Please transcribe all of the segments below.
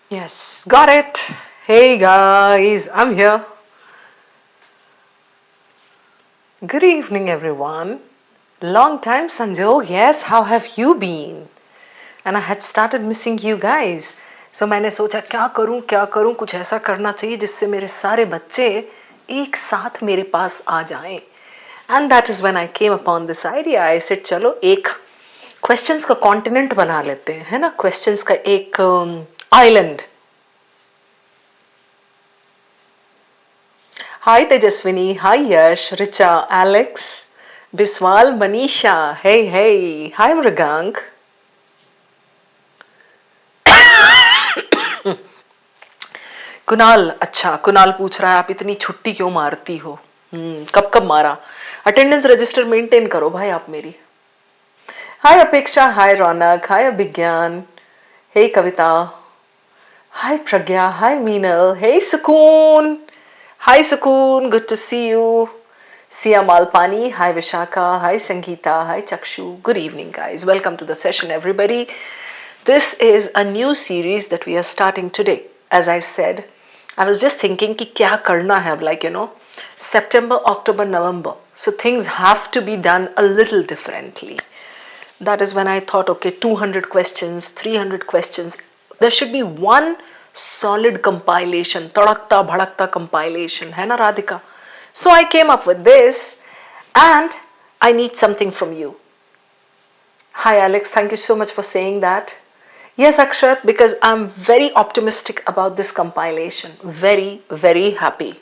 Yes, got it. Hey guys, I'm here. Good evening, everyone. Long time, Sanjog. Yes, how have you been? And I had started missing you guys. So मैंने सोचा क्या करूं कुछ ऐसा करना चाहिए जिससे मेरे सारे बच्चे एक साथ मेरे पास आ जाएं. And that is when I came upon this idea. I said चलो एक क्वेश्चंस का कॉन्टिनेंट बना लेते हैं, है ना? क्वेश्चंस का एक island. Hi Tejaswini, hi Yash, Richa, Alex, Biswal, Manisha, hey, hi Mrigang. Kunal, अच्छा कुणाल पूछ रहा है आप इतनी छुट्टी क्यों मारती हो? कब कब मारा? अटेंडेंस रजिस्टर मेंटेन करो भाई आप मेरी. हाय अपेक्षा, हाय रौनक, हाय अभिज्ञान, हे कविता, हाय प्रज्ञा, हाय मीनल, हे Sukoon, hi Sukoon, good to see you. Sia Malpani, hi Vishaka, hi Sangeeta, hi Chakshu. Good evening, guys. Welcome to the session, everybody. This is a new series that we are starting today. As I said, I was just thinking कि क्या करना है, like September, October, November. So things have to be done a little differently. That is when I thought, okay, 200 questions, 300 questions. There should be one solid compilation, तड़कता भड़कता compilation, है ना Radhika? So I came up with this, and I need something from you. Hi Alex, thank you so much for saying that. Yes, Akshat, because I'm very optimistic about this compilation. Very, very happy.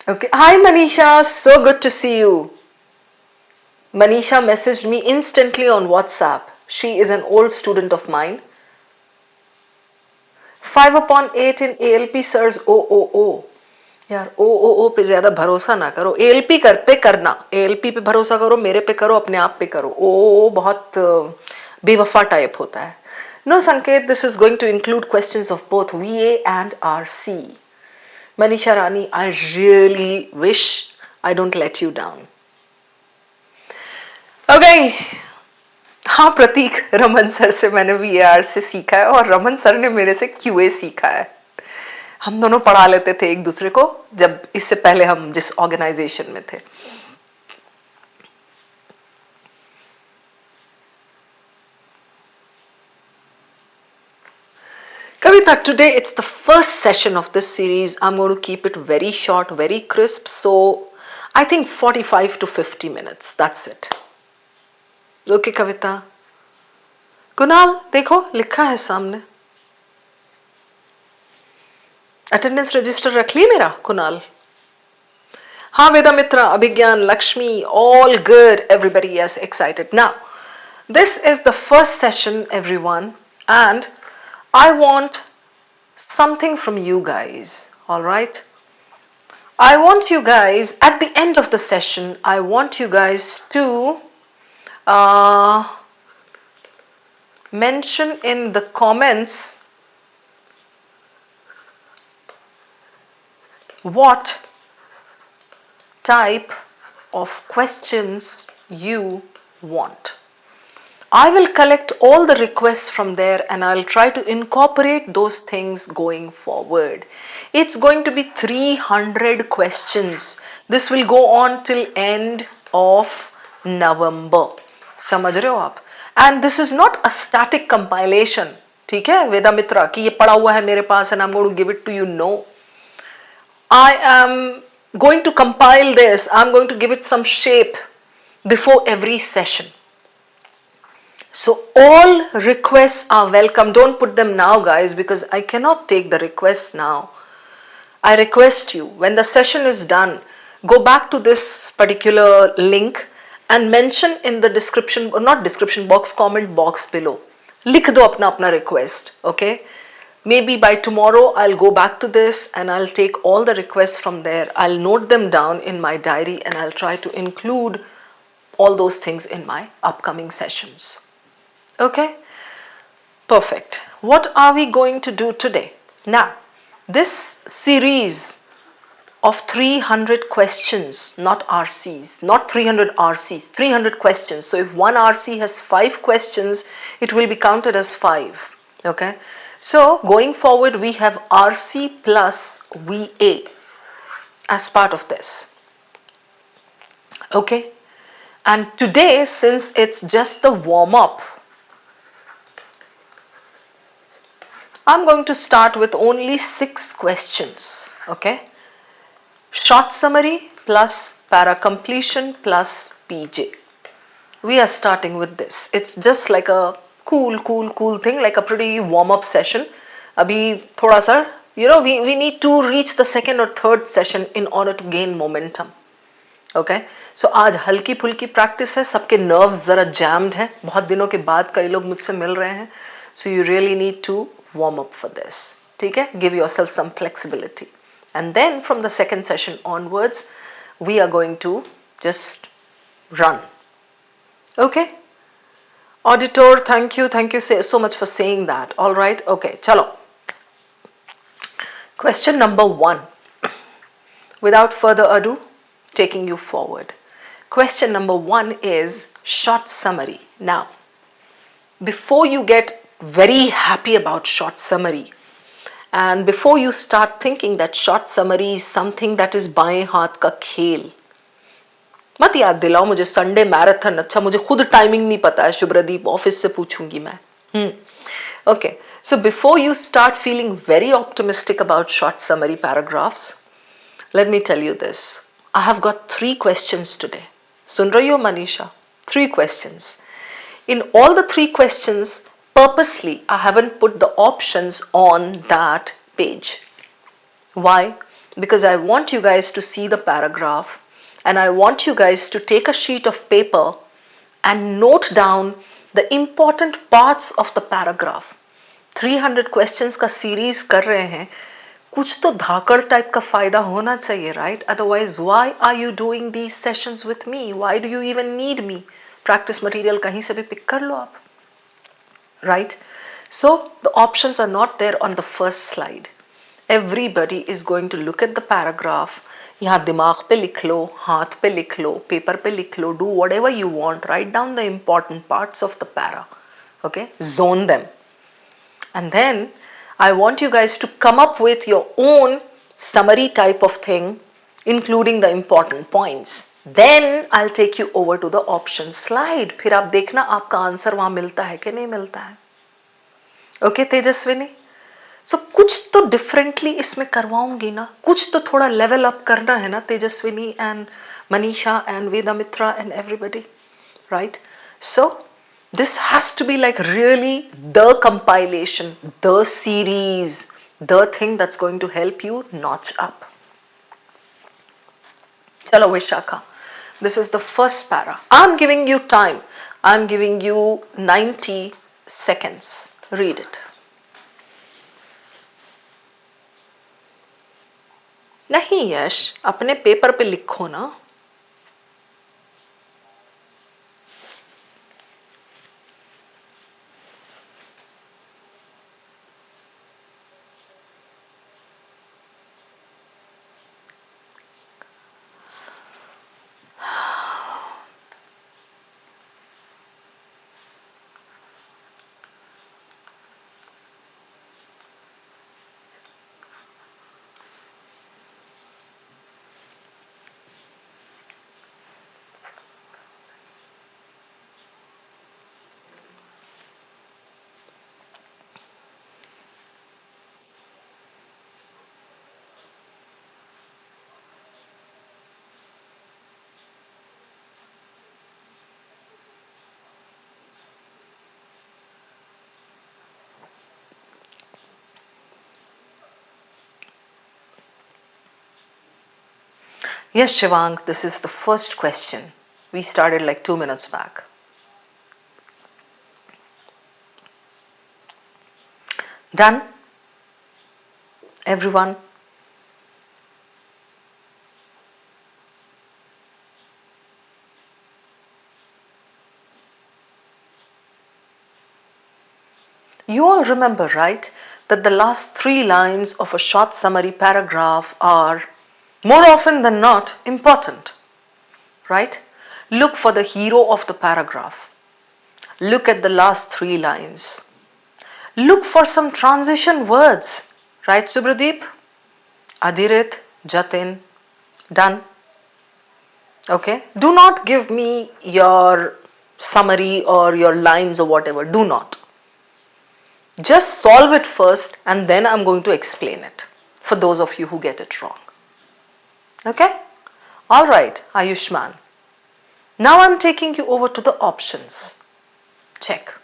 Okay. Hi Manisha, so good to see you. Manisha messaged me instantly on WhatsApp. She is an old student of mine. 5 upon 8 in ALP sirs OOO. यार ओ पे ज्यादा भरोसा ना करो. ALP पे करना, ALP पे भरोसा करो, मेरे पे करो, अपने आप पे करो. ओ बहुत बेवफा टाइप होता है. No Sanket, this is going to include questions of both VA and RC. Manisha Rani, I really wish I don't let you down. Okay. हाँ प्रतीक, रमन सर से मैंने वीएआर से सीखा है और रमन सर ने मेरे से क्यूए सीखा है. हम दोनों पढ़ा लेते थे एक दूसरे को जब इससे पहले हम जिस ऑर्गेनाइजेशन में थे. Kavita, today it's the first session of this series. I'm going to keep it very short, very crisp. So I think 45 to 50 minutes. That's it. Okay, Kavita. Kunal, देखो लिखा है सामने. अटेंडेंस रजिस्टर रख ली मेरा कुणाल? हाँ वेदा मित्रा, अभिज्ञान, Lakshmi, all good. Everybody, yes, excited. Now, this is the first session, everyone, and I want something from you guys. All right. I want you guys at the end of the session. I want you guys to uh, mention in the comments what type of questions you want. I will collect all the requests from there and I'll try to incorporate those things going forward. It's going to be 300 questions. This will go on till end of November. समझ रहे हो आप? And this is not a static compilation. ठीक है वेदा मित्रा कि ये पड़ा हुआ है मेरे पास and I'm going to give it to you. No. I am going to compile this. I'm going to give it some shape before every session. So all requests are welcome. Don't put them now, guys, because I cannot take the requests now. I request you, when the session is done, go back to this particular link and mention in the description, or not description box, comment box below. लिख दो अपना अपना request, okay? Maybe by tomorrow I'll go back to this and I'll take all the requests from there. I'll note them down in my diary and I'll try to include all those things in my upcoming sessions. Okay, perfect. What are we going to do today? Now, this series of 300 questions, not RCs, not 300 RCs, 300 questions. So if one RC has 5 questions, it will be counted as 5. Okay. So going forward, we have RC plus VA as part of this. Okay. And today, since it's just the warm up, I'm going to start with only 6 questions. Okay. Short summary plus para completion plus PJ. We are starting with this. It's just like a cool thing, like a pretty warm up session. Abhi thoda sa, we need to reach the second or third session in order to gain momentum. Okay, so आज हल्की फुल्की practice है, सबके nerves जरा jammed हैं, बहुत दिनों के बाद कई लोग मुझसे मिल रहे हैं, so you really need to warm up for this. ठीक है, give yourself some flexibility, and then from the second session onwards, we are going to just run. Okay, auditor, thank you so much for saying that. All right, okay, chalo. Question number 1. Without further ado, taking you forward. Question number 1 is short summary. Now, before you get very happy about short summary, and before you start thinking that short summary is something that is बाएं हाथ का खेल, मत याद दिलाओ मुझे Sunday marathon, अच्छा मुझे खुद टाइमिंग नहीं पता है, शुभ्रदीप ऑफिस से पूछूंगी मैं. Okay, so before you start feeling very optimistic about short summary paragraphs, let me tell you this. I have got 3 questions today. Sun rahi ho, Manisha? 3 questions. In all the 3 questions, purposely, I haven't put the options on that page. Why? Because I want you guys to see the paragraph, and I want you guys to take a sheet of paper and note down the important parts of the paragraph. 300 questions का series कर रहे हैं, कुछ तो धाकड़ type का फायदा होना चाहिए, right? Otherwise, why are you doing these sessions with me? Why do you even need me? Practice material कहीं से भी pick कर लो आप, right? So the options are not there on the first slide. Everybody is going to look at the paragraph. यहाँ दिमाग पे लिख लो, हाथ पे लिख लो, पेपर पे लिख लो, do whatever you want. Write down the important parts of the para. Okay, zone them, and then I want you guys to come up with your own summary type of thing, including the important points. Then I'll take you over to the option slide. फिर आप देखना आपका answer वहां मिलता है कि नहीं मिलता है. Okay, तेजस्विनी? So कुछ तो differently इसमें करवाऊंगी ना, कुछ तो थोड़ा level up करना है ना, Tejaswini and Manisha and Vedamitra and everybody, right? So this has to be like really the compilation, the series, the thing that's going to help you notch up. Chalo Vishakha, this is the first para. I'm giving you time. I'm giving you 90 seconds. Read it. नहीं यश, अपने paper पे लिखो ना. Yes, Shivang, this is the first question. We started like 2 minutes back. Done? Everyone? You all remember, right, that the last 3 lines of a short summary paragraph are More often than not, important, right? Look for the hero of the paragraph. Look at the last 3 lines. Look for some transition words, right, Subhadeep? Adirit, Jatin, done. Okay, do not give me your summary or your lines or whatever. Do not. Just solve it first and then I'm going to explain it for those of you who get it wrong. Okay? Alright, Ayushman. Now I'm taking you over to the options. Check.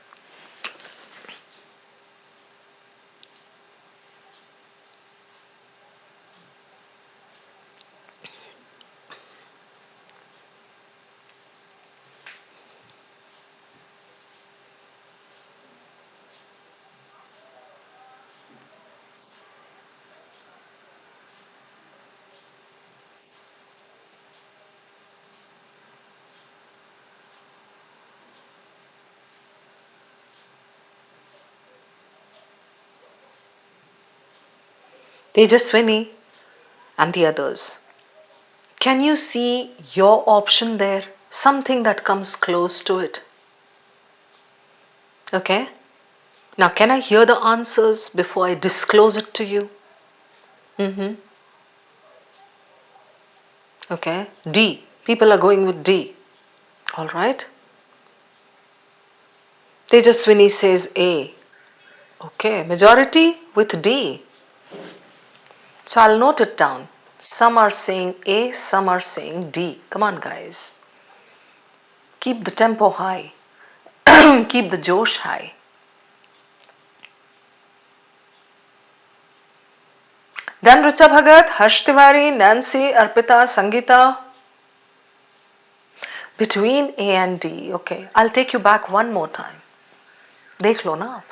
Tejaswini and the others. Can you see your option there? Something that comes close to it. Okay? Now, can I hear the answers before I disclose it to you? Okay. D. People are going with D. All right. Tejaswini says A. Okay. Majority with D. So I'll note it down. Some are saying A, some are saying D. Come on, guys. Keep the tempo high. Keep the josh high. Then Richa Bhagat, Harsh Tiwari, Nancy, Arpita, Sangeeta. Between A and D. Okay. I'll take you back one more time. देख लो ना आप.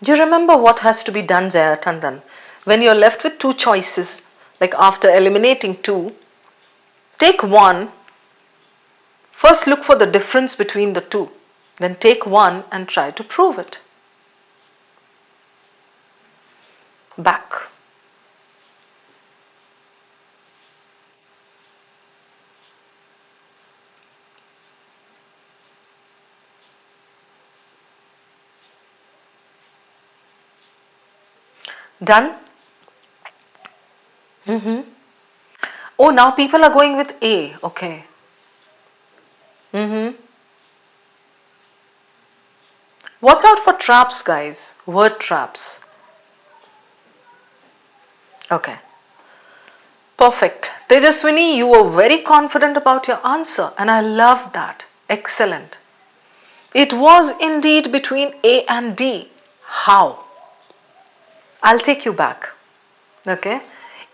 Do you remember what has to be done, Jaya Tandon? When you're left with 2 choices, like after eliminating 2, take one. First look for the difference between the 2. Then take one and try to prove it. Back. Done? Oh, now people are going with A. Okay. Watch out for traps, guys. Word traps. Okay. Perfect. Tejaswini, you were very confident about your answer and I love that. Excellent. It was indeed between A and D. How? I'll take you back. Okay.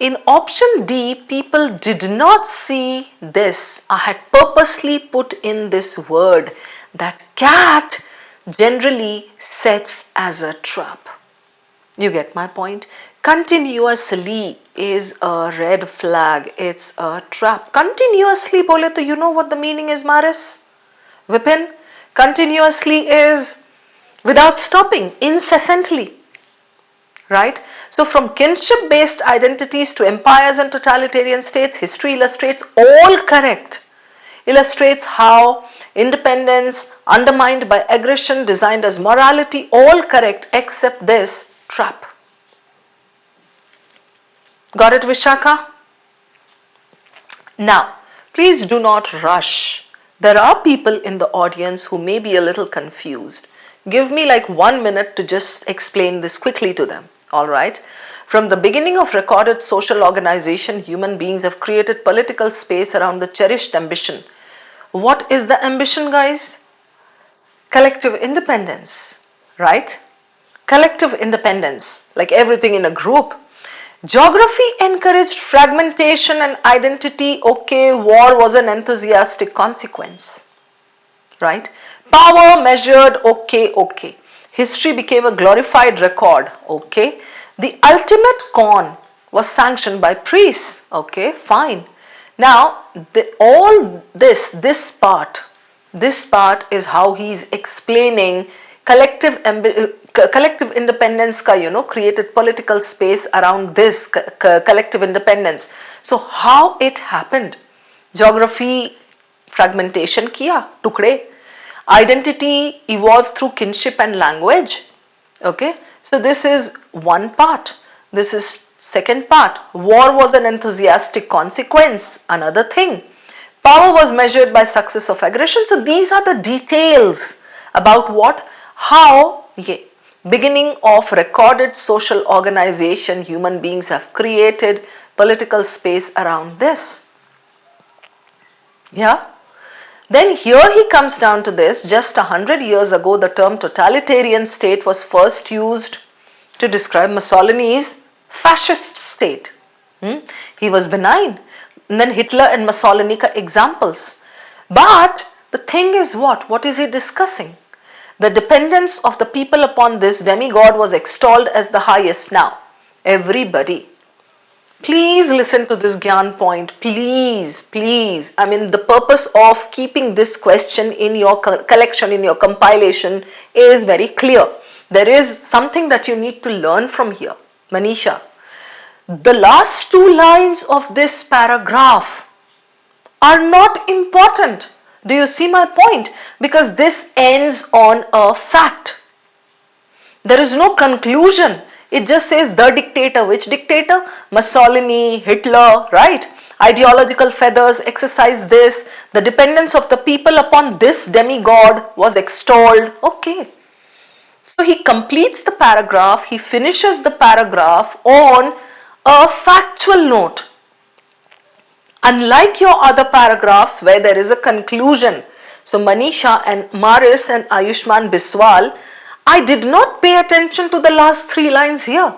In option D, people did not see this. I had purposely put in this word that cat generally sets as a trap. You get my point? Continuously is a red flag. It's a trap. Continuously bole to you know what the meaning is, Maris? Vipin? Continuously is without stopping, incessantly. Right? So from kinship based identities to empires and totalitarian states, history illustrates all correct. Illustrates how independence undermined by aggression, designed as morality, all correct except this trap. Got it, Vishaka? Now, please do not rush. There are people in the audience who may be a little confused. Give me like 1 minute to just explain this quickly to them. All right. From the beginning of recorded social organization, human beings have created political space around the cherished ambition. What is the ambition, guys? Collective independence, right? Collective independence, like everything in a group. Geography encouraged fragmentation and identity. Okay, war was an enthusiastic consequence, right? Power measured. Okay. History became a glorified record. Okay. The ultimate con was sanctioned by priests. Okay, fine. Now, this part is how he's explaining collective independence created political space around this collective independence. So how it happened? Geography fragmentation kiya, tukde. Identity evolved through kinship and language. Okay, so this is one part. This is second part. War was an enthusiastic consequence, another thing. Power was measured by success of aggression. So these are the details about what, how, beginning of recorded social organization, human beings have created political space around this. Yeah. Then here he comes down to this. Just 100 years ago, the term totalitarian state was first used to describe Mussolini's fascist state. He was benign. And then Hitler and Mussolini are examples. But the thing is what? What is he discussing? The dependence of the people upon this demigod was extolled as the highest. Now, everybody, please listen to this Gyan point. Please. I mean, the purpose of keeping this question in your collection, in your compilation is very clear. There is something that you need to learn from here. Manisha, the last two lines of this paragraph are not important. Do you see my point? Because this ends on a fact. There is no conclusion. It just says the dictator. Which dictator? Mussolini, Hitler, right? Ideological feathers exercise this. The dependence of the people upon this demigod was extolled. Okay. So he completes the paragraph. He finishes the paragraph on a factual note. Unlike your other paragraphs where there is a conclusion. So Manisha and Maris and Ayushman Biswal, I did not pay attention to the last three lines here.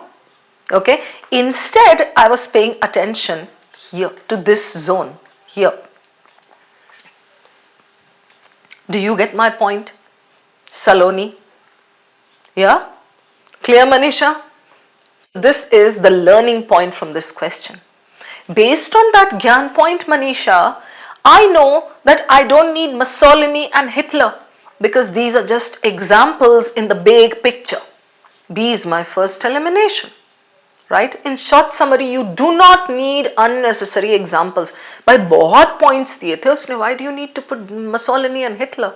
Okay. Instead, I was paying attention here to this zone here. Do you get my point? Saloni? Yeah? Clear, Manisha? So this is the learning point from this question. Based on that Gyan point, Manisha, I know that I don't need Mussolini and Hitler because these are just examples in the big picture. B is my first elimination. Right? In short summary, you do not need unnecessary examples. By बहुत points दिए थे उसने, why do you need to put Mussolini and Hitler?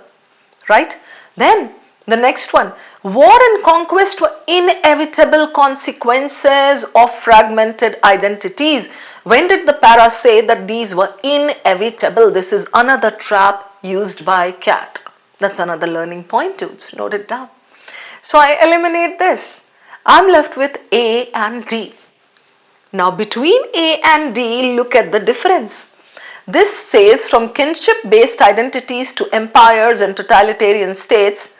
Right? Then the next one, war and conquest were inevitable consequences of fragmented identities. When did the para say that these were inevitable? This is another trap used by Cat. That's another learning point, dudes. Note it down. So I eliminate this. I'm left with A and D. Now between A and D, look at the difference. This says from kinship-based identities to empires and totalitarian states,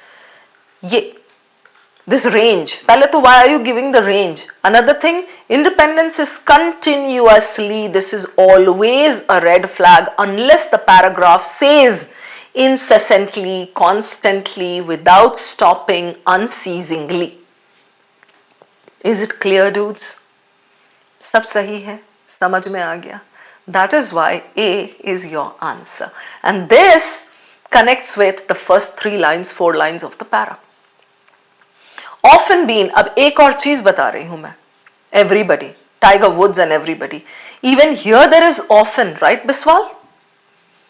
this range. Pehle to why are you giving the range? Another thing, independence is continuously. This is always a red flag unless the paragraph says incessantly, constantly, without stopping, unceasingly. Is it clear, dudes? Sab sahi hai? Samajh mein aa gaya? That is why A is your answer. And this connects with the first 3 lines, 4 lines of the para. Often been, अब एक और चीज बता रही हूं मैं. Everybody, Tiger Woods and everybody. Even here there is often, right, Biswal?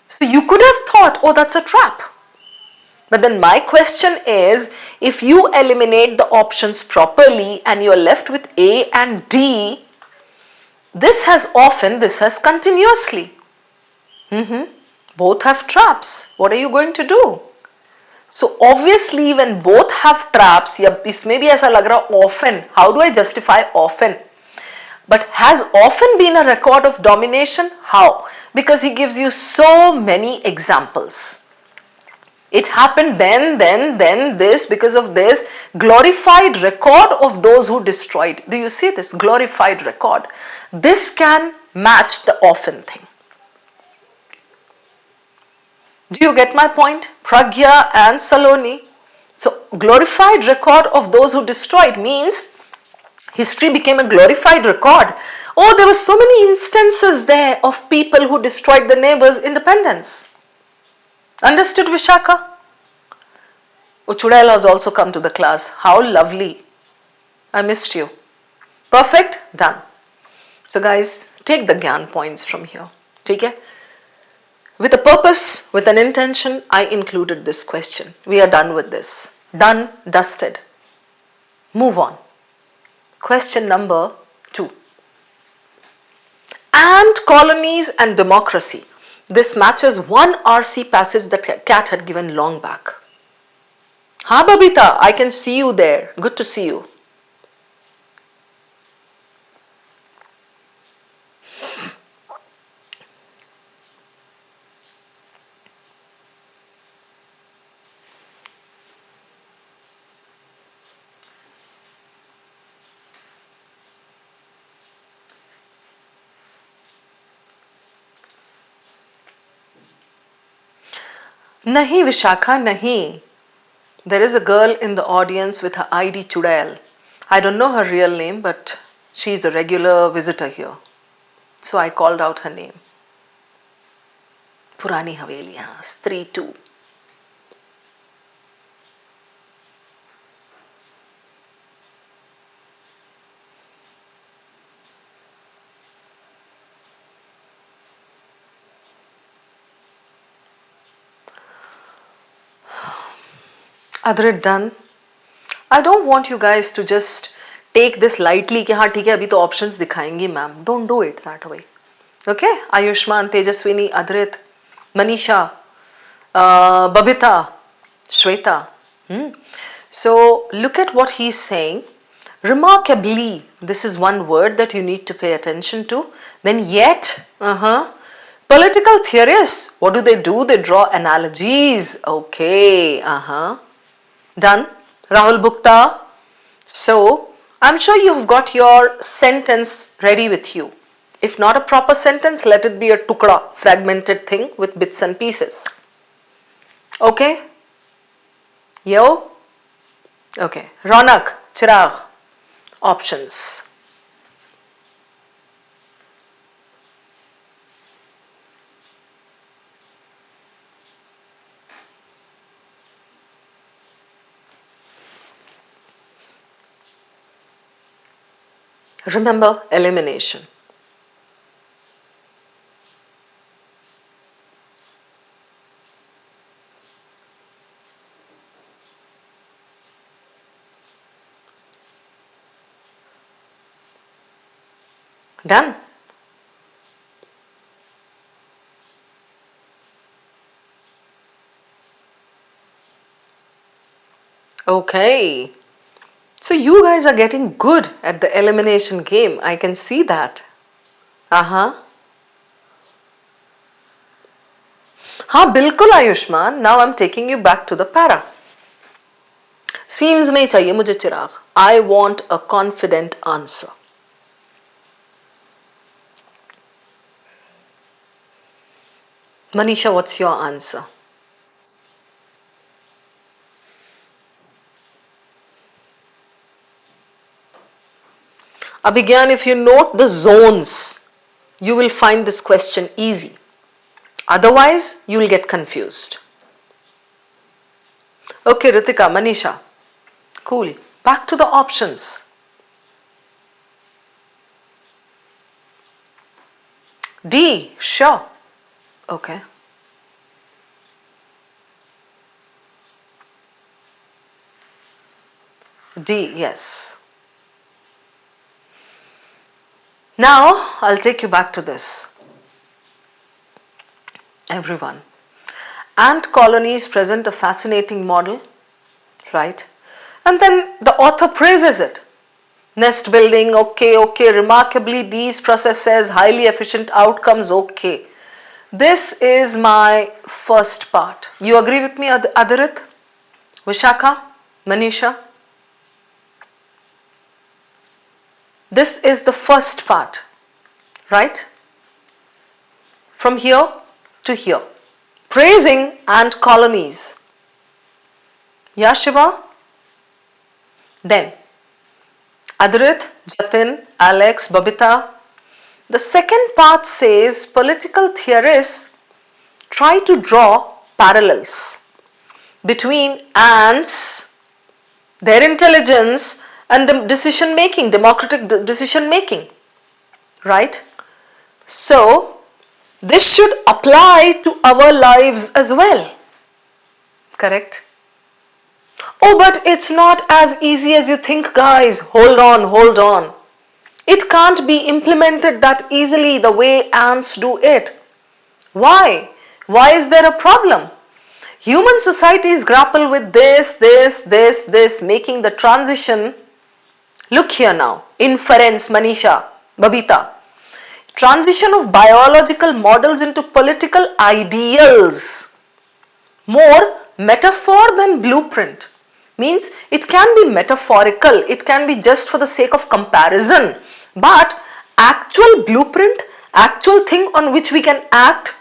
So you could have thought, oh, that's a trap. But then my question is, if you eliminate the options properly and you are left with A and D, this has often, this has continuously. Both have traps. What are you going to do? So obviously when both have traps, या इसमें भी ऐसा लग रहा often. How do I justify often? But has often been a record of domination? How? Because he gives you so many examples. It happened then, this, because of this. Glorified record of those who destroyed. Do you see this? Glorified record. This can match the often thing. Do you get my point? Pragya and Saloni. So, glorified record of those who destroyed means history became a glorified record Oh, there were so many instances there of people who destroyed the neighbor's independence. Understood, Vishaka? Oh, Chudail has also come to the class. How lovely. I missed you. Perfect? Done. So guys, take the Gyan points from here. Okay? With a purpose, with an intention, I included this question. We are done with this. Done, dusted. Move on. Question number 2. Ant colonies and democracy. This matches one RC passage that Kat had given long back. Ha Babita, I can see you there. Good to see you. Nahi Vishakha, nahi. There is a girl in the audience with her ID Chudail. I don't know her real name, but she's a regular visitor here. So I called out her name. Purani Haveli, 3-2. Adrit done. I don't want you guys to just take this lightly कि हाँ ठीक है अभी तो options दिखाएंगी ma'am. Don't do it that way. Okay? Ayushman, Tejaswini, Adrit, Manisha, Babita, Shweta. So look at what he's saying. Remarkably, this is one word that you need to pay attention to. Then yet, political theorists, what do? They draw analogies. Okay, Done. Rahul Bhukta. So, I'm sure you've got your sentence ready with you. If not a proper sentence, let it be a tukra, fragmented thing with bits and pieces. Okay? Yo? Okay. Ronak, Chirag. Options. Remember elimination. Done. Okay. So you guys are getting good at the elimination game. I can see that. हाँ बिल्कुल Ayushman. Now I'm taking you back to the para. Seems नहीं चाहिए मुझे चिराग. I want a confident answer. Manisha, what's your answer? Abhigyan, if you note the zones, you will find this question easy. Otherwise, you will get confused. Okay, Ritika, Manisha. Cool. Back to the options. D, sure. Okay. D, yes. Now, I'll take you back to this. Everyone. Ant colonies present a fascinating model, right? And then the author praises it. Nest building, okay. Remarkably, these processes, highly efficient outcomes, okay. This is my first part. You agree with me, Adarit? Vishakha? Manisha? This is the first part, right? From here to here. Praising ant colonies. Yeah, Shiva? Then, Adrit, Jatin, Alex, Babita, The second part says political theorists try to draw parallels between ants, their intelligence, and the decision making, democratic decision making, right? So, this should apply to our lives as well, correct? Oh, but it's not as easy as you think, guys. Hold on, hold on. It can't be implemented that easily the way ants do it. Why? Why is there a problem? Human societies grapple with this, making the transition. Look here now. Inference, Manisha, Babita. Transition of biological models into political ideals. More metaphor than blueprint. Means it can be metaphorical, it can be just for the sake of comparison, but actual blueprint, actual thing on which we can act,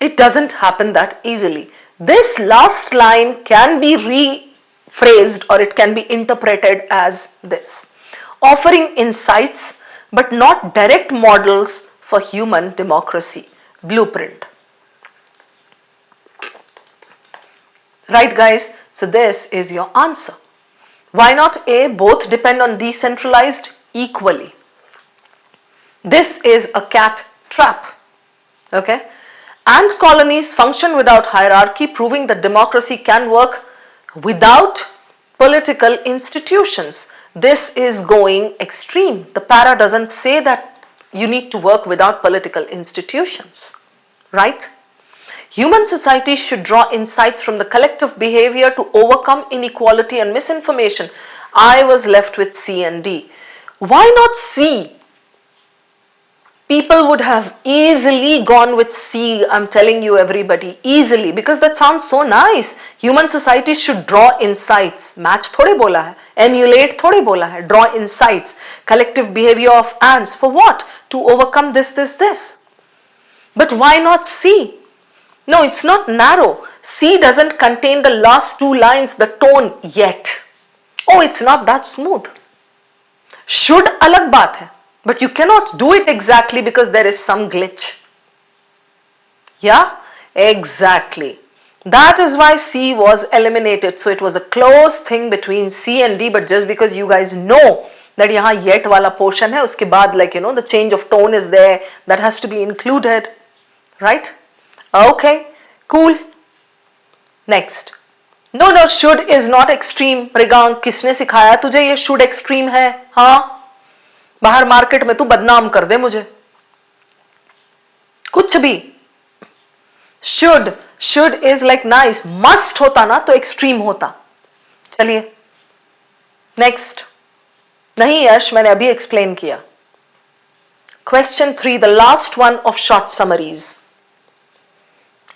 it doesn't happen that easily. This last line can be rephrased or it can be interpreted as this: offering insights but not direct models for human democracy. Blueprint. Right, guys? So this is your answer. Why not A? Both depend on decentralized equally. This is a cat trap. Okay? Ant colonies function without hierarchy, proving that democracy can work without political institutions. This is going extreme. The para doesn't say that you need to work without political institutions. Right? Human society should draw insights from the collective behavior to overcome inequality and misinformation. I was left with C and D. Why not C? People would have easily gone with C, I'm telling you everybody, easily, because that sounds so nice. Human society should draw insights. Match thode bola hai, emulate thode bola hai, draw insights. Collective behavior of ants, for what? To overcome this. But why not C? No, it's not narrow. C doesn't contain the last two lines, the tone yet. Oh, it's not that smooth. Should alag baat hai, but you cannot do it exactly because there is some glitch. Yeah, exactly. That is why C was eliminated. So it was a close thing between C and D, but just because you guys know that yahan yet wala portion hai, uske baad, like, you know, the change of tone is there, that has to be included, right? Okay, cool. Next. No, should is not extreme. Prigang, किसने सिखाया तुझे ये should extreme है? हाँ, बाहर market में तू बदनाम कर दे मुझे. कुछ भी. Should is like nice. Must होता ना तो extreme होता. चलिए. Next. नहीं यश, मैंने अभी explain किया. Question 3, the last one of short summaries.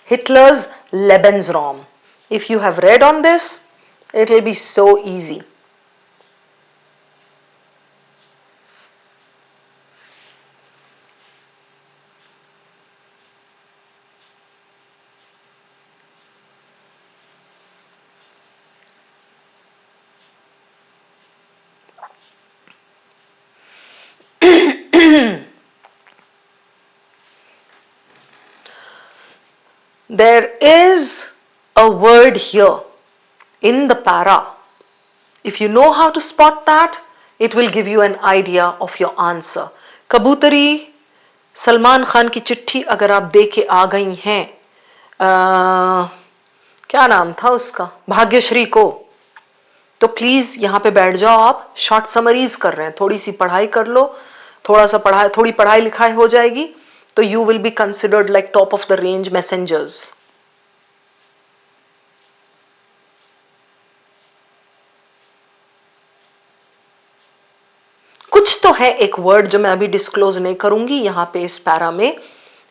Hitler's Lebensraum. If you have read on this, it will be so easy. There is a word here in the para. If you know how to spot that, it will give you an idea of your answer. कबूतरी सलमान खान की चिट्ठी अगर आप दे के आ गई हैं, क्या नाम था उसका, भाग्यश्री को, तो प्लीज यहाँ पे बैठ जाओ. आप शॉर्ट समरीज कर रहे हैं, थोड़ी सी पढ़ाई कर लो, थोड़ी पढ़ाई लिखाई हो जाएगी, तो you will be considered like top of the range messengers. कुछ तो है एक वर्ड जो मैं अभी डिस्क्लोज नहीं करूंगी यहां पे इस पैरा में.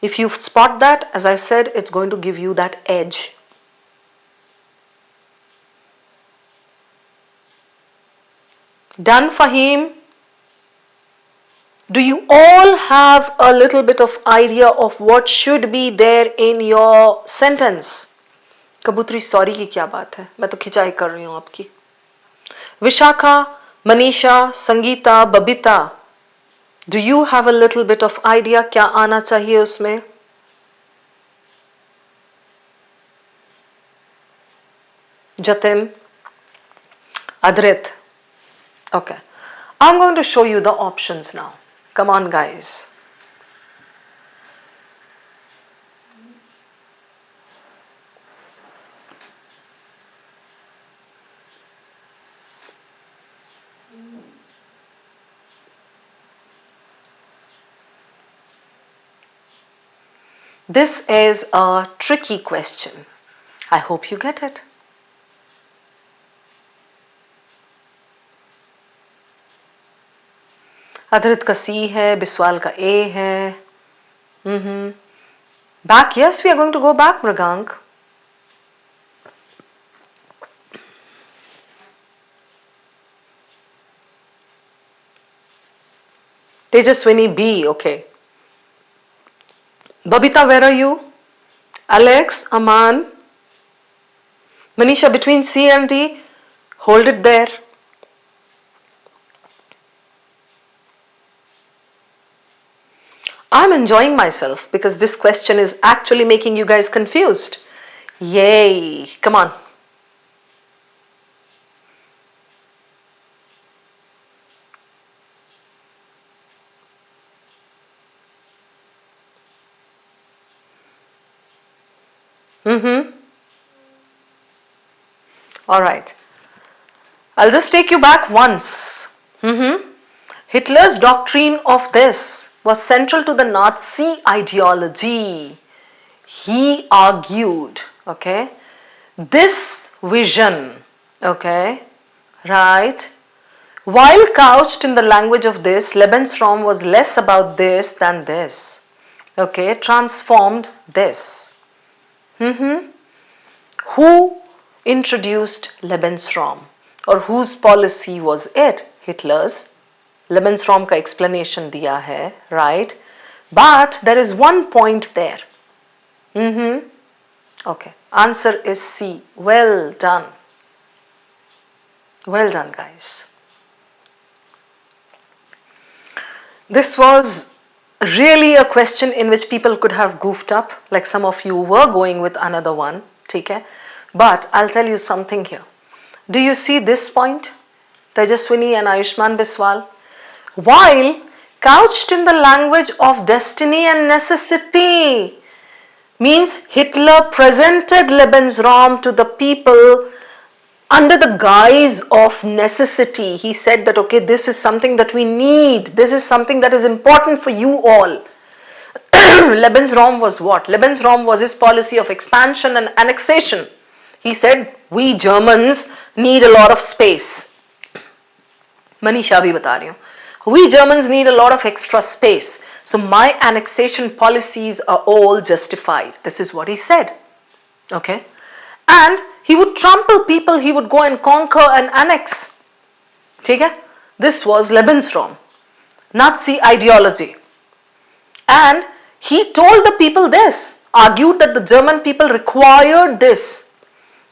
If you spot that, as I said, it's going to give you that edge. Done, Fahim? Do you all have a little bit of idea of what should be there in your sentence? कबूतरी sorry की क्या बात है, मैं तो खिंचाई कर रही हूं आपकी. Vishakha, Manisha, Sangeeta, Babita, Do you have a little bit of idea क्या आना चाहिए उसमें? Jatin, Adrit. Okay. I'm going to show you the options now. Come on, guys. This is a tricky question. I hope you get it. Adrit ka C hai, Biswal ka A hai. Back, yes, we are going to go back, Mrigank. Tejaswini B, okay. Babita, where are you? Alex, Aman, Manisha, between C and D, hold it there. I'm enjoying myself because this question is actually making you guys confused. Yay! Come on. All right. I'll just take you back once. Hitler's doctrine of this was central to the Nazi ideology. He argued, okay, this vision, okay, right, while couched in the language of this, Lebensraum was less about this than this, okay, transformed this. Who introduced Lebensraum, or whose policy was it? Hitler's. Lebensraum ka explanation diya hai, right? But there is one point there. Okay, answer is C. Well done. Well done, guys. This was really a question in which people could have goofed up, like some of you were going with another one, okay? But I'll tell you something here. Do you see this point? Tejaswini and Ayushman Biswal. While couched in the language of destiny and necessity, means Hitler presented Lebensraum to the people under the guise of necessity. He said that, okay, this is something that we need. This is something that is important for you all. Lebensraum was what? Lebensraum was his policy of expansion and annexation. He said, we Germans need a lot of space. Manisha bhi bata rahi hu. We Germans need a lot of extra space. So my annexation policies are all justified. This is what he said. Okay. And he would trample people, he would go and conquer and annex. Okay? This was Lebensraum, Nazi ideology. And he told the people this, argued that the German people required this.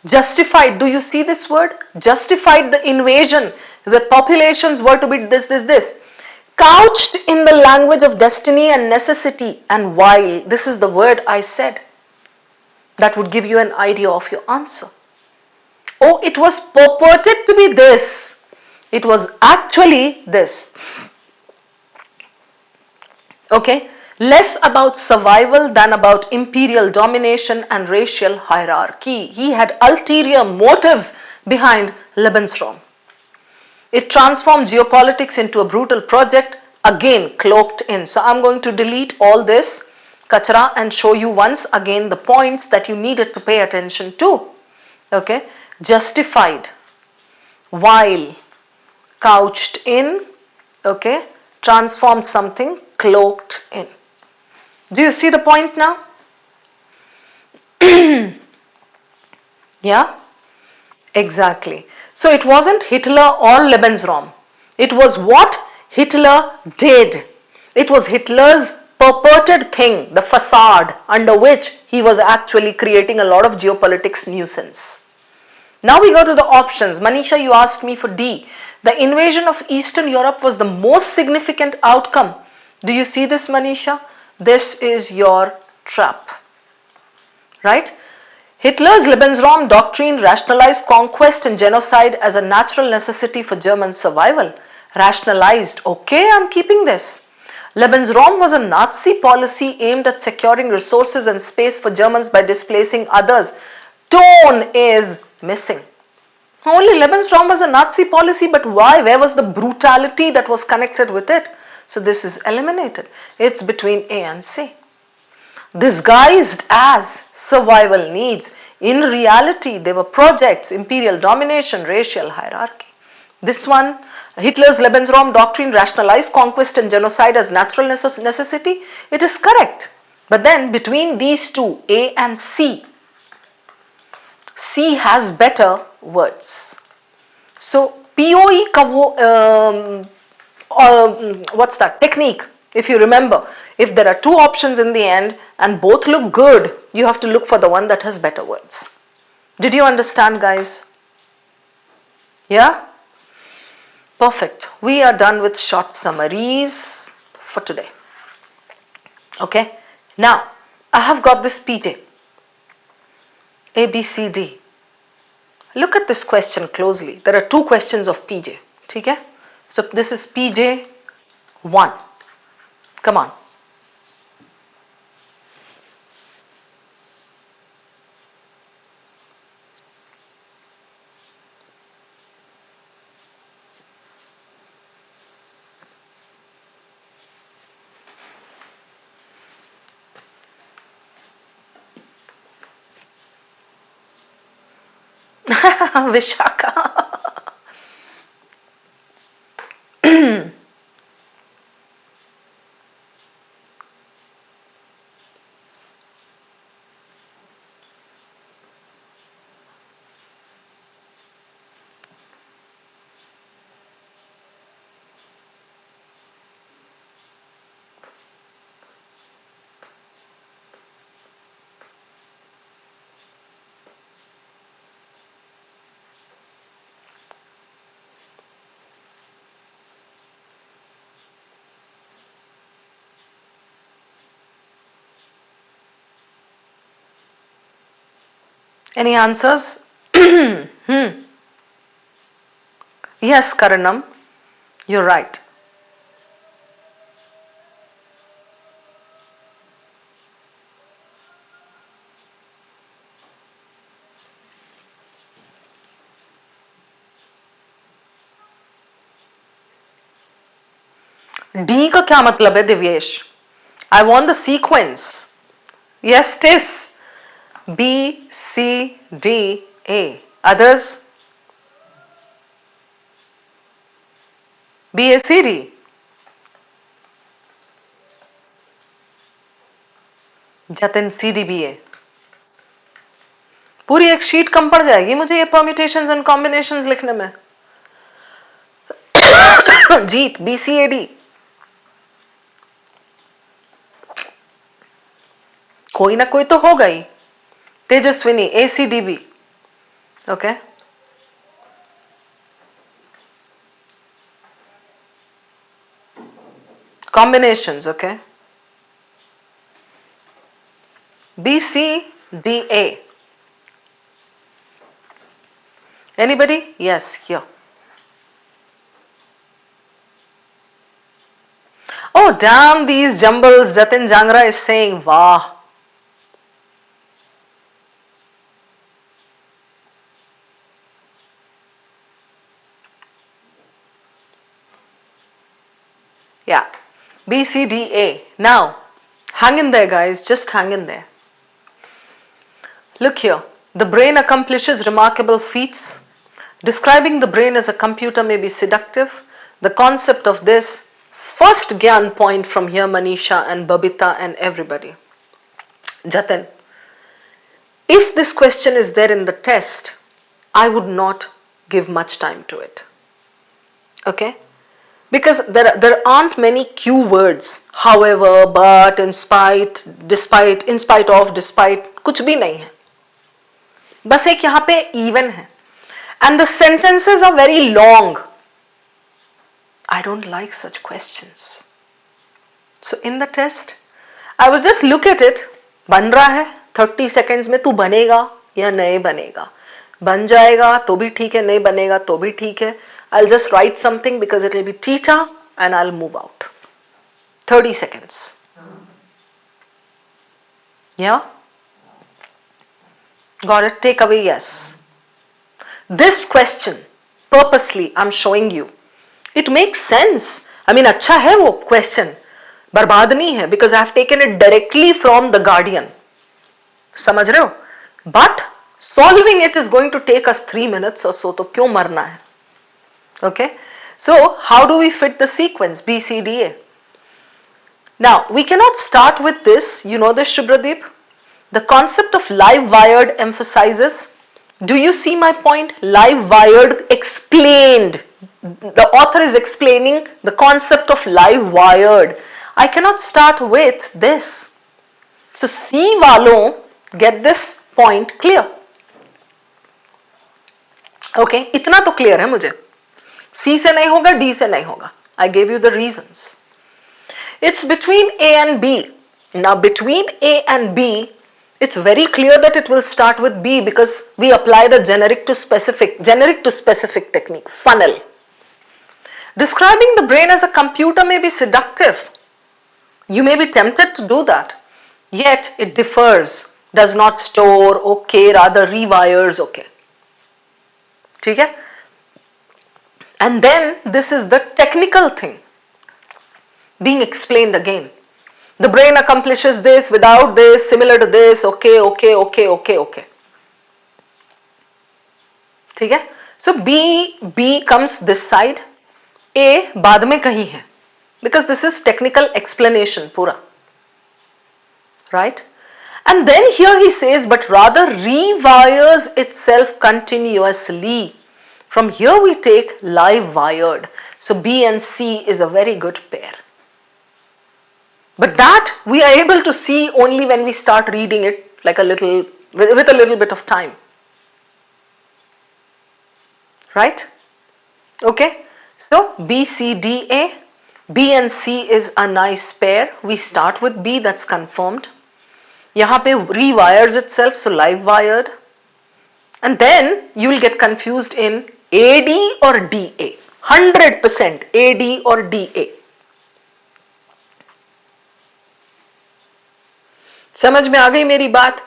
Justified, do you see this word? Justified the invasion, where populations were to be this. Couched in the language of destiny and necessity, and while, this is the word I said. That would give you an idea of your answer. Oh, it was purported to be this. It was actually this. Okay, less about survival than about imperial domination and racial hierarchy. He had ulterior motives behind Lebensraum. It transformed geopolitics into a brutal project, again cloaked in. So I'm going to delete all this kachra and show you once again the points that you needed to pay attention to. Okay, justified, while, couched in, okay, transformed something, cloaked in. Do you see the point now? Yeah, exactly. So it wasn't Hitler or Lebensraum. It was what Hitler did. It was Hitler's purported thing, the facade under which he was actually creating a lot of geopolitics nuisance. Now we go to the options. Manisha, you asked me for D. The invasion of Eastern Europe was the most significant outcome Do you see this, Manisha? This is your trap, right? Hitler's Lebensraum doctrine rationalized conquest and genocide as a natural necessity for German survival. Rationalized. Okay, I'm keeping this. Lebensraum was a Nazi policy aimed at securing resources and space for Germans by displacing others. Tone is missing. Only Lebensraum was a Nazi policy, but why? Where was the brutality that was connected with it? So this is eliminated. It's between A and C. Disguised as survival needs. In reality, they were projects, imperial domination, racial hierarchy. This one, Hitler's Lebensraum doctrine rationalized conquest and genocide as natural necessity. It is correct. But then between these two, A and C, C has better words. So POE ka what's that technique? If you remember, if there are two options in the end and both look good, you have to look for the one that has better words. Did you understand, guys? Yeah? Perfect. We are done with short summaries for today. Okay? Now, I have got this PJ. A, B, C, D. Look at this question closely. There are two questions of PJ. Okay? So this is PJ 1. Come on. Vishaka. Any answers? Yes, Karanam, you're right. D का क्या मतलब है Divyesh? I want the sequence. Yes, Tis. B, C, D, A. Others? B, A, C, D. Jatin C, D, B, A. पूरी एक sheet कम पड़ जाएगी मुझे ये परम्यूटेशंस एंड कॉम्बिनेशंस लिखने में. जीत B, C, A, D. कोई ना कोई तो होगा ही. Tejaswini A, C, D, B. Okay. Combinations, okay. B, C, D, A. Anybody? Yes, here. Oh, damn these jumbles. Jatin Jangra is saying, wow. Yeah. B, C, D, A. Now, hang in there, guys. Just hang in there. Look here. The brain accomplishes remarkable feats. Describing the brain as a computer may be seductive. The concept of this first Gyan point from here, Manisha and Babita and everybody. Jatin, if this question is there in the test, I would not give much time to it. Okay? Because there aren't many Q words. However, but, in spite, despite, in spite of, despite, कुछ भी नहीं है. बस एक यहाँ पे even है. And the sentences are very long. I don't like such questions. So in the test, I will just look at it. बन रहा है 30 seconds में, तू बनेगा या नहीं बनेगा. बन जाएगा तो भी ठीक है, नहीं बनेगा तो भी ठीक है. I'll just write something because it will be theta and I'll move out. 30 seconds. Yeah? Got it? Take away, yes. This question, purposely I'm showing you. It makes sense. I mean, अच्छा है वो question. बर्बाद नहीं है because I have taken it directly from the Guardian. समझ रहे हो? But solving it is going to take us 3 minutes or so, तो क्यों मरना है? Okay? So, how do we fit the sequence B, C, D, A? Now, we cannot start with this. You know this, Shubhradeep? The concept of live wired emphasizes. Do you see my point? Live wired explained. The author is explaining the concept of live wired. I cannot start with this. So C वालों, get this point clear. Okay, इतना तो clear है मुझे. C से नहीं होगा, D से नहीं होगा. I gave you the reasons. It's between A and B. Now between A and B, it's very clear that it will start with B because we apply the generic to specific technique, funnel. Describing the brain as a computer may be seductive. You may be tempted to do that. Yet it differs, does not store, okay, rather rewires, okay. ठीक है? And then this is the technical thing being explained again. The brain accomplishes this without this, similar to this, okay. ठीक है? So B comes this side, A बाद में कहीं है, because this is technical explanation पूरा, right? And then here he says, but rather rewires itself continuously. From here we take live wired. So B and C is a very good pair. But that we are able to see only when we start reading it like a little, with a little bit of time. Right? Okay. So B, C, D, A. B and C is a nice pair. We start with B, that's confirmed. यहाँ पे rewires itself, so live wired. And then you will get confused in AD or DA. 100% AD or DA. समझ में आ गई मेरी बात?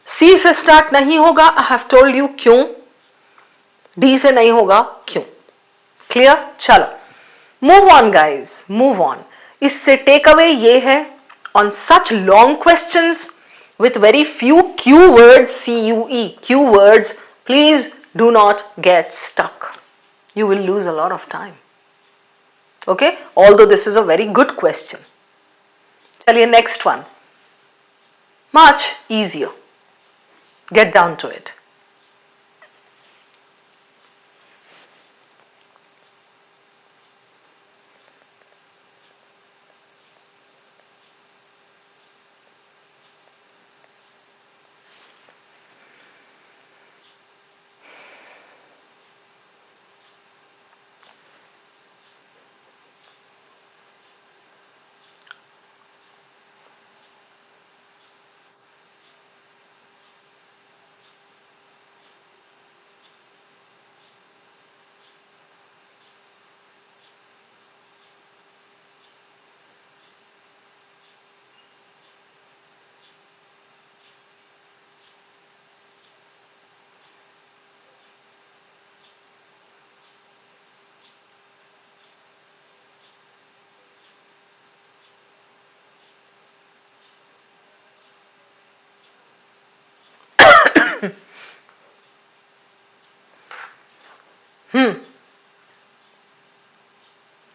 C से start नहीं होगा, I have told you क्यों. D से नहीं होगा क्यों. Clear? चलो. Move on guys, move on. इससे take away ये है, on such long questions with very few Q words, C-U-E, Q words, please do not get stuck. You will lose a lot of time. Okay? Although this is a very good question. चलिए next one. Much easier. Get down to it.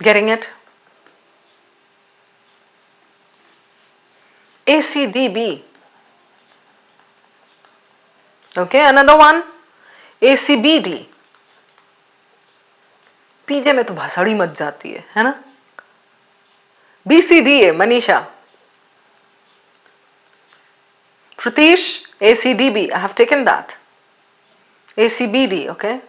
Getting it? ACDB. Okay, another one. ACBD. पीजे में तो भाषाड़ी much जाती है ना? BCDA, Manisha. Pratish, ACDB, I have taken that. ACBD, okay?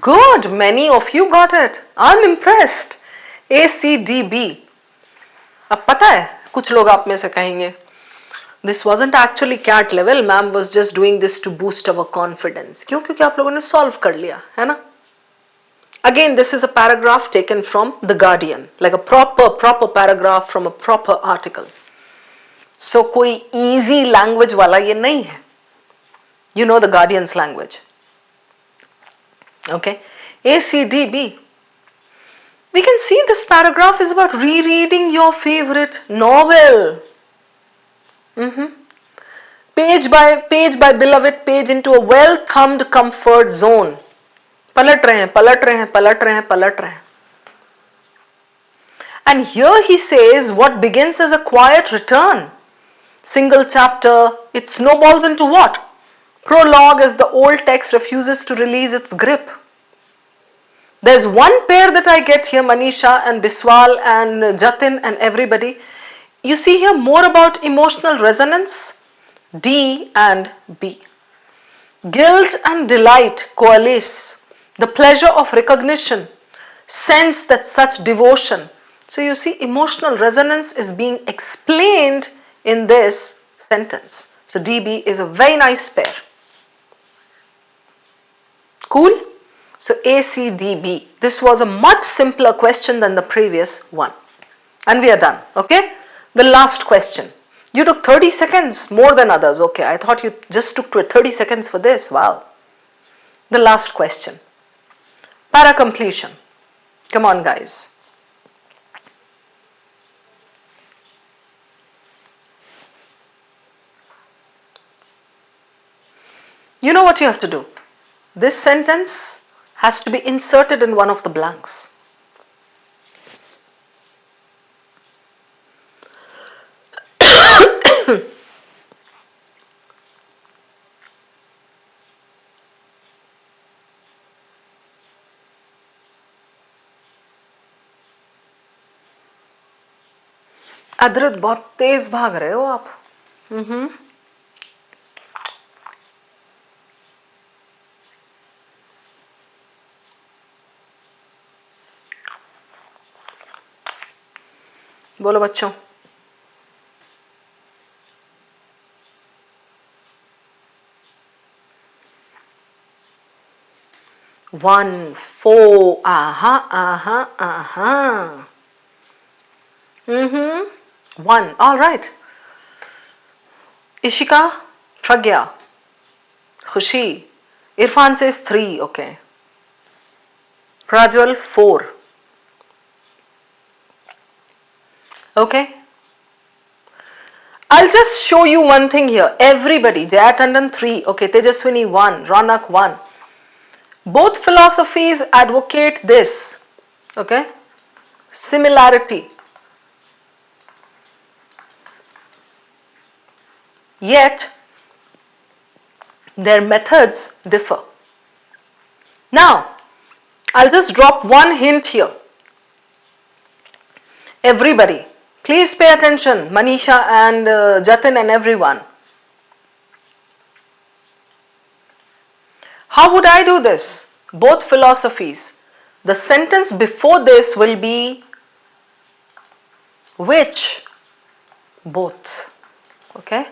Good, many of you got it. I'm impressed. A, C, D, B. अब पता है कुछ लोग आप में से कहेंगे this wasn't actually cat level, ma'am was just doing this to boost our confidence. क्यों? क्योंकि आप लोगों ने solve कर लिया है ना. Again, this is a paragraph taken from The Guardian, like a proper paragraph from a proper article. So कोई easy language वाला ये नहीं है. You know The Guardian's language. Okay. A, C, D, B. We can see this paragraph is about rereading your favorite novel. Page by beloved page into a well-thumbed comfort zone. पलट रहे हैं, पलट रहे हैं, पलट रहे हैं, पलट रहे हैं. And here he says what begins as a quiet return. Single chapter, it snowballs into what? Prologue as the old text refuses to release its grip. There's one pair that I get here, Manisha and Biswal and Jatin and everybody. You see here more about emotional resonance, D and B. Guilt and delight coalesce. The pleasure of recognition, sense that such devotion. So you see emotional resonance is being explained in this sentence. So DB is a very nice pair. Cool? So A, C, D, B. This was a much simpler question than the previous one. And we are done. Okay? The last question. You took 30 seconds more than others. Okay, I thought you just took 30 seconds for this. Wow. The last question. Para completion. Come on, guys. You know what you have to do. This sentence has to be inserted in one of the blanks. अदरत बहुत तेज भाग रहे हो आप. बोलो बच्चों. One, four, aha. One, all right. Ishika, Pragya, Khushi. Irfan says 3, okay. Prajwal, 4. Okay. I'll just show you one thing here. Everybody, Jaya Tandon 3, okay. Tejaswini 1, Ronak 1. Both philosophies advocate this, okay. Similarity. Yet, their methods differ. Now, I'll just drop one hint here. Everybody, please pay attention, Manisha and Jatin and everyone. How would I do this? Both philosophies. The sentence before this will be which? Both. Okay?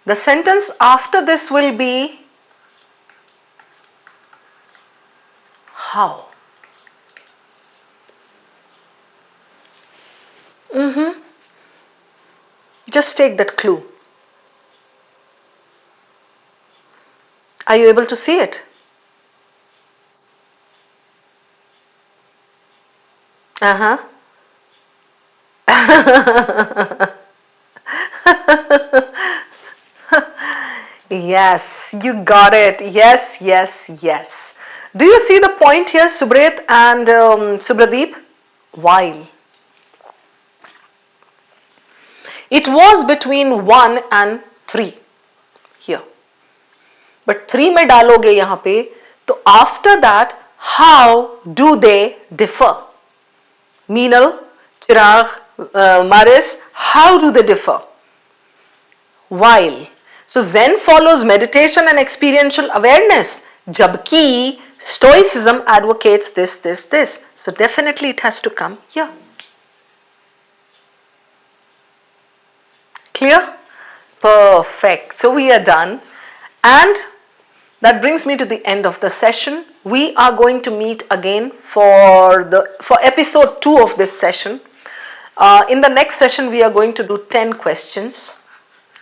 The sentence after this will be how. Just take that clue. Are you able to see it? Yes, you got it. Yes, yes, yes. Do you see the point here, Subret and Subradeep? While. It was between 1 and 3 here. But 3 में डालोगे यहाँ पे, तो after that, how do they differ? Meenal, Chirag, Maris, how do they differ? While. So Zen follows meditation and experiential awareness. Jabki Stoicism advocates this. So definitely it has to come here. Clear? Perfect. So we are done. And that brings me to the end of the session. We are going to meet again for episode 2 of this session. In the next session, we are going to do 10 questions.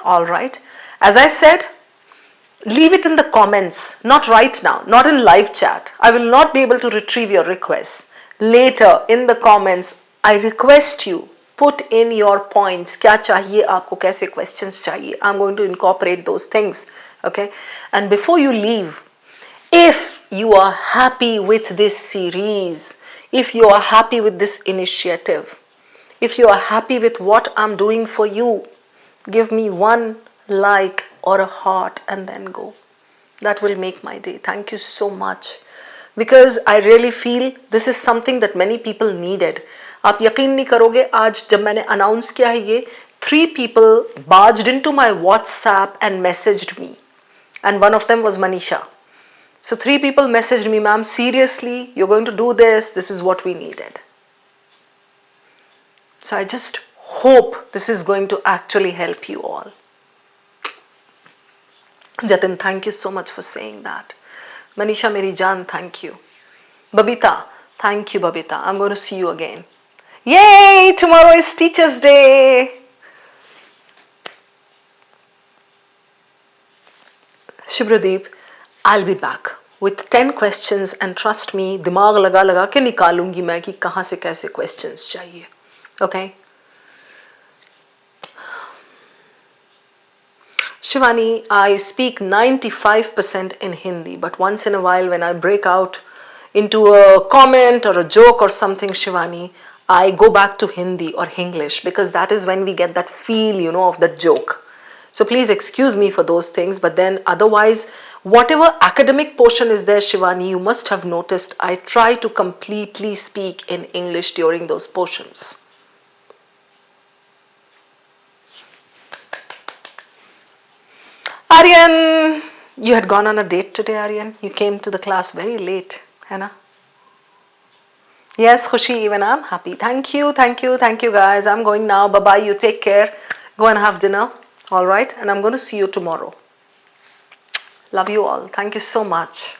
All right. As I said, leave it in the comments, not right now, not in live chat. I will not be able to retrieve your requests. Later in the comments, I request you put in your points. क्या चाहिए आपको, कैसे questions चाहिए. I'm going to incorporate those things. Okay. And before you leave, if you are happy with this series, if you are happy with this initiative, if you are happy with what I'm doing for you, give me one like or a heart and then go. That will make my day. Thank you so much. Because I really feel this is something that many people needed. आप यकीन नहीं करोगे, आज जब मैंने announce किया है ये, 3 people barged into my WhatsApp and messaged me. And one of them was Manisha. So 3 people messaged me, ma'am, seriously, you're going to do this is what we needed. So I just hope this is going to actually help you all. Jatin, thank you so much for saying that. Manisha Meri Jaan, thank you. Babita, thank you Babita. I'm going to see you again. Yay! Tomorrow is Teacher's Day. Shubhradeep, I'll be back with 10 questions and trust me, दिमाग लगा के निकालूंगी मैं कि कहाँ से कैसे questions चाहिए. Okay? Shivani, I speak 95% in Hindi, but once in a while when I break out into a comment or a joke or something, Shivani, I go back to Hindi or English because that is when we get that feel, of the joke. So please excuse me for those things, but then otherwise, whatever academic portion is there, Shivani, you must have noticed I try to completely speak in English during those portions. Aryan, you had gone on a date today, Aryan. You came to the class very late, Hannah. Yes, Khushi, even I'm happy. Thank you guys. I'm going now. Bye-bye. You take care. Go and have dinner. All right. And I'm going to see you tomorrow. Love you all. Thank you so much.